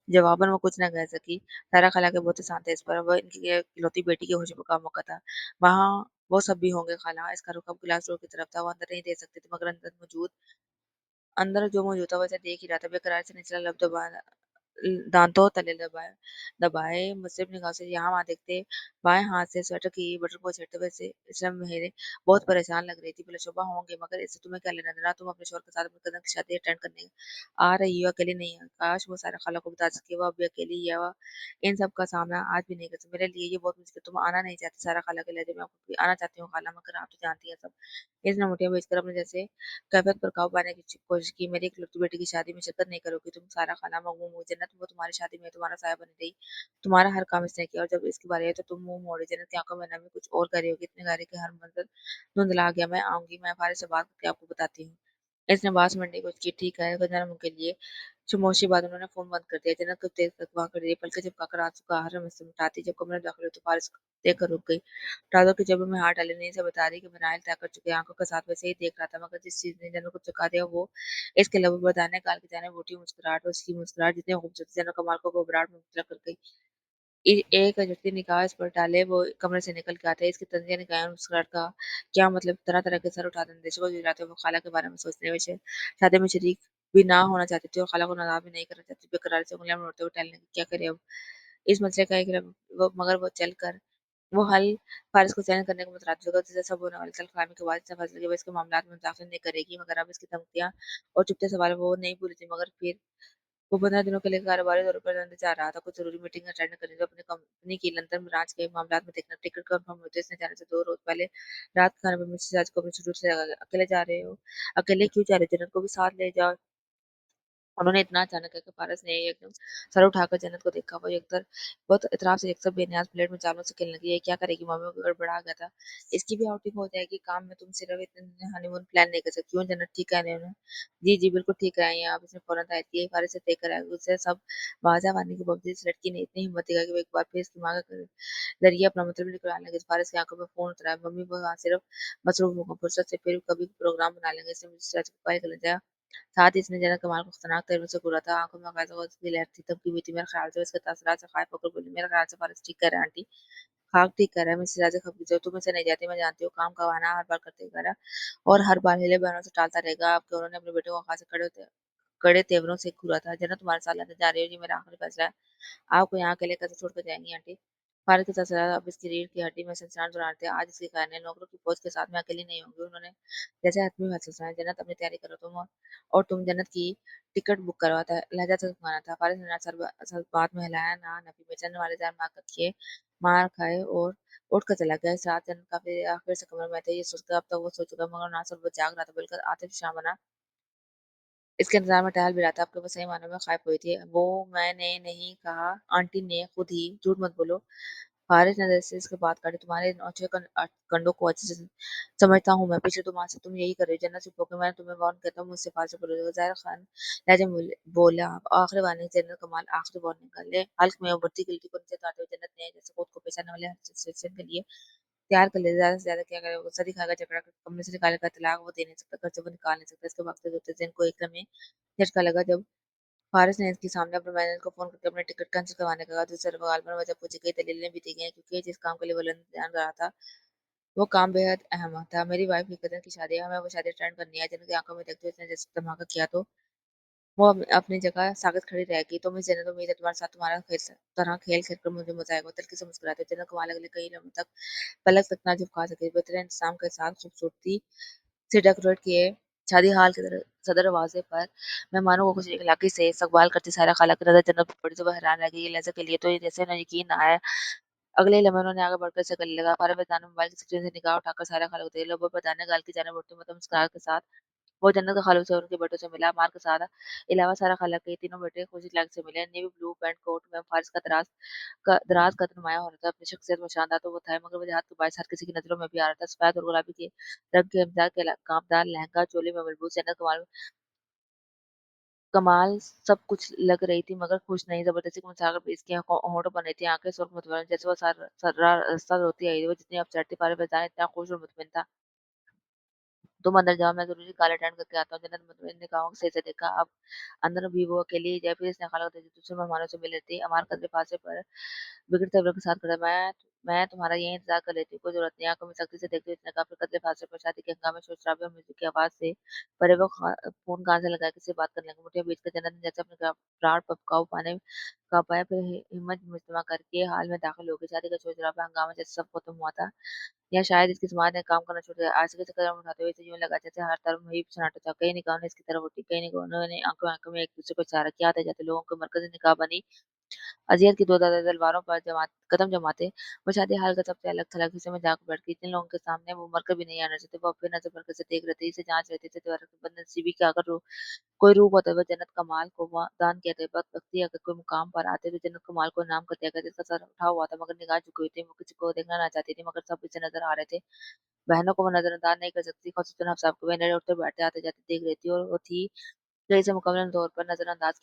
जवाबन वो कुछ न कह सकी। तारा खाला के बहुत शांत है इस पर। वह इनकी इकलौती बेटी की खुशबू का मौका था। वहाँ वो सब भी होंगे खाला। इसका रुख अब गिलास डोर की तरफ था। वो अंदर नहीं दे सकते थे, मगर अंदर जो मौजूद था वैसे देख ही रहा था। बेकरार से निचला लब दबा दांतों तले दबाए दबाए मुस्लिम निगाह से यहाँ वहाँ देखते। बाएं हाथ से स्वेटर की बटन को छेड़ते हुए से इसमें मेरे बहुत परेशान लग रही थी। बिलाशुबा होंगे, मगर इससे तुम्हें क्या लेना देना। तुम अपने शोहर के साथ अपनी कजन की शादी अटेंड करने आ रही हो, अकेली नहीं है। काश वो सारा खाला को बता सके वो अभी अकेली है। वह इन सब का सामना आज भी नहीं कर सकती। मेरे लिए ये बहुत मुश्किल। तुम आना नहीं चाहती सारा खाला के लहजे में आपको आना चाहती हूँ खाला, मगर आप तो जानती है सब। इसने मुठिया बेचकर अपने जैसे कैफियत पर काबू पाने की कोशिश की। मेरी इकलौती बेटी की शादी में शिरकत नहीं करोगी तुम सारा खाना मगमूम हुई। जन्नत वो तुम्हारी शादी में तुम्हारा साया बनी रही, तुम्हारा हर काम इसने किया, और जब इसकी बारी आई तो तुम मुंह मोड़ी। जन्नत की आंखों में नमी कुछ और कर रही होगी। इतने गारी के हर मंजर धुंधला गया। मैं आऊंगी, मैं फारिस से बात करके आपको बताती हूँ। इसने बांस मंडी को उसकी ठीक है जन्म के लिए खामोशी बाद उन्होंने फोन बंद कर दिया। जन्नत कुछ देर तक वहां खड़ी रही, पलकें झपकाकर आंसू का आहार में सिमटाती। जब कमरे में दाखिल हुई तो फारिस देखकर रुक गई। ट्राउजर की जेब में हाथ डाले नहीं से बता रही कि मैं नाइल तय कर चुकी, आंखों के साथ वैसे ही देख रहा था, मगर जिस चीज ने जन्नत को चुका दिया वो इसके लब बताने काल की जाने बूटी मुस्कुराहट, उसकी मुस्कुराहट जितनी खूबसूरत थी, जन्नत कमाल को घबराहट में मुबतला कर गई। एक झटकी निगाह इस पर डाले वो कमरे से निकल के आते। इसकी तंजिया निगाहें और मुस्कुराहट का क्या मतलब? तरह तरह के सर उठाते निर्देशों को गिराते वो खाला के बारे में सोचने में शादी में शरीक भी ना होना चाहती थी और खाला को नाराज भी नहीं करना चाहती। बेकरार से उंगलियां मोड़ते हुए टहलने की क्या करे अब इस मसले का एक वो मगर वो चल कर वो हल फारिस को चयन करने को मुतराद होगा जैसे सब होने वाली तलखामी के बाद इसने फैसला किया वो इसके मामलात में दाखिल नहीं करेगी, मगर अब इसकी धमकियां और चुपते सवाल वो नहीं भूली थी। मगर फिर वो 15 दिनों के लिए कारोबारी तौर पर लंदन जा रहा था, कुछ ज़रूरी मीटिंग अटेंड करनी थी, अपनी कंपनी की लंदन ब्रांच के मामलात में देखना। टिकट कंफर्म हुए तो इसने जाने से 2 रोज़ पहले रात के खाने पर मिसेज राज को अपने शुरू से अकेले जा रहे हो? अकेले क्यों जा रहे हो? जन्नत को भी साथ ले जाओ। उन्होंने इतना अचानक है कि पारस ने एकदम सर उठाकर जन्नत को देखा। वो एकदम बहुत इतराब से यकसर बेनियाज प्लेट में चावलों से खेलने लगी। ये क्या करेगी? मम्मी को गड़बड़ा गया था। इसकी भी आउटिंग हो जाएगी। काम में तुम सिर्फ इतने हनीमून प्लान नहीं कर सकती। क्यों? जन्नत ठीक है उन्होंने। जी जी बिल्कुल ठीक है ये आप इसने फौरन तय किया फारिस से तय कराया उससे सब बाजा वानी के बावजूद इस लड़की ने इतनी हिम्मत दिखाई कि वो एक बार फिर इसकी माँ का जरिए अपना मतलब निकलवाने लगे। फारिस की आंखों में फोन उतरा है। मम्मी वो वहाँ सिर्फ मसरूफ होगा फुर्सत से फिर कभी प्रोग्राम बना लेंगे। इसने मुझे सच को कर लिया। साथ ही इसने ज़रा कमाल को खतरनाक तरीके से घूरा था। आँखों में ग़ज़ब की लहर थी, धमकी भी थी। मेरे ख़्याल से वो इसके तासुरात से ख़ाइफ़ होकर बोली, "मेरे ख़्याल से फ़ारिज़ ठीक कह रहा है आंटी।" हाँ, ठीक कह रहा है। मिसेज़ राज़ी खफ़ीफ़ जो तुम इसे नहीं जानती, मैं जानती हूँ। काम का बहाना हर बार करते कह रहा और हर बार हीले-बहानों से टालता रहेगा। अब तो उन्होंने अपने बेटे को ख़ासे कड़े तेवरों से घूरा था। "जन्नत तुम्हारे साथ लंदन जा रही हो, ये मेरा आख़िरी फ़ैसला है। आपको यहाँ अकेले कैसे छोड़ कर जाएँगी आंटी?" फ़ारिज़ के ससुराल अब इसकी रीढ़ की हड्डी में सनसनाहट दौरान थे। आज इसके कहने नौकरों की फ़ौज के साथ मैं अकेली नहीं होंगी। उन्होंने जैसे हतमी महसूस हुआ, "जन्नत अपनी तैयारी करो तुम और तुम जन्नत की टिकट बुक करवाता है।" लहज़ा चमकाना था। फ़ारिज़ ने ना सर बात में हिलाया, ना नफ़ी बेचैन वाले ज़ाहिर माक़त किए, मार खाए और उठकर चला गया। इस रात जन्नत काफ़ी आखिर से कमरे में थे। ये सोचकर अब तक वो सो चुका मगर ना सिर्फ़ वो जाग रहा था बल्कि आतिश शाम बना इसके इंतज़ार में टहल भी रहा था। अब कि वो सही मायनों में ख़ाइफ़ हुई थी। वो मैंने नहीं कहा, आंटी ने खुद ही, झूठ मत बोलो। फ़ारिज़ ने जैसे इसकी बात काटी, तुम्हारे नौचे कंडों को अच्छे से समझता हूँ मैं। पिछले 2 माह से तुम यही कर रही हो। जन्नत चुप हो गई। मैं तुम्हें वार्न करता हूँ, मुझसे फ़ालतू बोलोगे। ज़ाहिर खान लहज़े में बोला, आखिरी वार्निंग जनरल कमाल आखिरी वार्निंग का ले हल्क में उभरती गिल्टी को नीचे उतारते हुए जन्नत ने जैसे खुद को पेश आने वाले हर सिचुएशन के लिए तैयार कर लिया। ज़्यादा से ज़्यादा क्या करेगा? गुस्सा दिखाएगा, झगड़ा कर कमरे से निकालेगा, तलाक वो दे नहीं सकता, घर से वो निकाल नहीं सकता। इसके भागते दूसरे दिन को एकदम ही झटका लगा जब फारिस ने इसके सामने अपने मैनेजर को फ़ोन करके अपने टिकट कैंसल करवाने का कहा। दूसरे सवाल पर वजह पूछी गई, दलीलें भी दी गईं क्योंकि जिस काम के लिए वो लंदन जान रहा था, वो काम बेहद अहम था। मेरी वाइफ की कज़न की शादी है, हमें वो शादी अटेंड करनी है। जिनकी आँखों में देखते हुए इसने जैसे धमाका किया तो वो अपनी जगह साबित खड़ी रहेगी। तो मुझे जन्नत उम्मीद है तुम्हारे साथ तुम्हारा खेल खेल कर मुझे मज़ा आएगा। तिलके से मुस्कुराते हुए जन्नत को वहाँ लगले कई लम्हों तक पलक तक ना झपका सकी। बेहतरीन इंतज़ाम के साथ खूबसूरती से डेकोरेट किए शादी हाल के सदर दरवाजे पर मेहमानों को कुछ इखलाकी से इस्तकबाल करती सायरा खाला की नज़र जन्नत पर पड़ी तो वह हैरान रह गई। ये लहज़े के लिए तो ये जैसे उन्हें यकीन ना आया। अगले ही लम्हे उन्होंने आगे बढ़कर इसे गले लगा। फारा फैज़ान ने मोबाइल की स्क्रीन से निगाह उठाकर सायरा खाला को देख लिया। वो बताने गाल की जानिब बढ़ती मतलब मुस्कुराहट के साथ वो जन्नत के खालू से और उनके बेटों से मिला। मार के साथ अलावा सारा खाला के तीनों बेटे खुशी लायक से मिले। नेवी ब्लू पैंट कोट में फारिस का दराज कद नुमाया हो रहा था। अपनी शख्सियत में शानदार तो वो था मगर वजह के बायस हर किसी की नज़रों में भी आ रहा था। सफेद और गुलाबी के रंग के इम्तियाज के कामदार लहंगा चोली में मलबूस जन्नत कमाल कमाल सब कुछ लग रही थी मगर खुश नहीं। ज़बरदस्ती के मुसाक़िर पे इसकी होठों पर नहीं थी, आँखें सुर्ख़ मुतमईन जैसे वो सर्रा रास्ता रोती आई। वो जितनी अपसेट थी, फारिस फैज़ान इतना खुश और मुतमिन था। तुम अंदर जाओ, मैं ज़रूरी कॉल अटेंड करके आता हूँ। जन्नत मुतमिन निगाहों से इसे देखा। अब अंदर भी वो अकेली ही फिर इसने खाला को दूसरे मेहमानों से मिल लेती। अमार कदरे फासले पर बिगड़ते हुए के साथ खड़ा मैं तुम्हारा यहीं इंतज़ार कर लेती हूँ, कोई ज़रूरत नहीं। आँखों में सख्ती से देखते हुए इसने कहा। फिर कदरे फासले पर शादी के हंगामे, शोर-शराबे और म्यूज़िक की आवाज़ से परे वो फ़ोन कान से लगा के इससे बात करने लगा। मुठियाँ बीच कर जन्नत ने जैसे अपने घबराहट पर काबू पाने का पाया फिर हिम्मत मुजतमع करके हाल में दाखिल हो गई। शादी का शोर-शराबा हंगामा जैसे सब खत्म हुआ था या शायद इसकी समाज ने काम करना छोड़ दिया। आसिफ़ी से कदम उठाते हुए इसे यूँ लगा जैसे हर तरफ मुहिब सन्नाटा था। कई निगाहों ने इसकी तरफ उठी, कई निगाहों ने आँखों-आँखों में एक-दूसरे को इशारा किया। आते-जाते लोगों के मरकज़ी निगाह बनी अज़ियत की 2 दादा तलवारों पर कदम जमाते, वो शादी हाल का सबसे अलग-थलग हिस्से में जाकर बैठ गई। इतने लोगों के सामने वो मरकर भी नहीं आना चाहते। वो बेनज़र बरकत से देख रहे थे, इसे जाँच रहे थे, इसे बदनसीबी का अगर कोई रूप होता है, वो जन्नत का माल को दान किया था। बदबख्ती अगर कोई मुकाम पर आते, तो जन्नत के माल को इनाम कर दिया करता। जिसका सर उठा हुआ था, मगर निगाह झुकी हुई थी। वो किसी को देखना ना चाहती थी, मगर सब इसे नज़र आ रहे थे। बहनों को वो नज़रअंदाज नहीं कर सकती, ख़ुसूसन अफ़साब को। वे उठते-बैठते, आते-जाते देख रही थी और वो थी, जो इसे मुकम्मल तौर पर नज़रअंदाज किया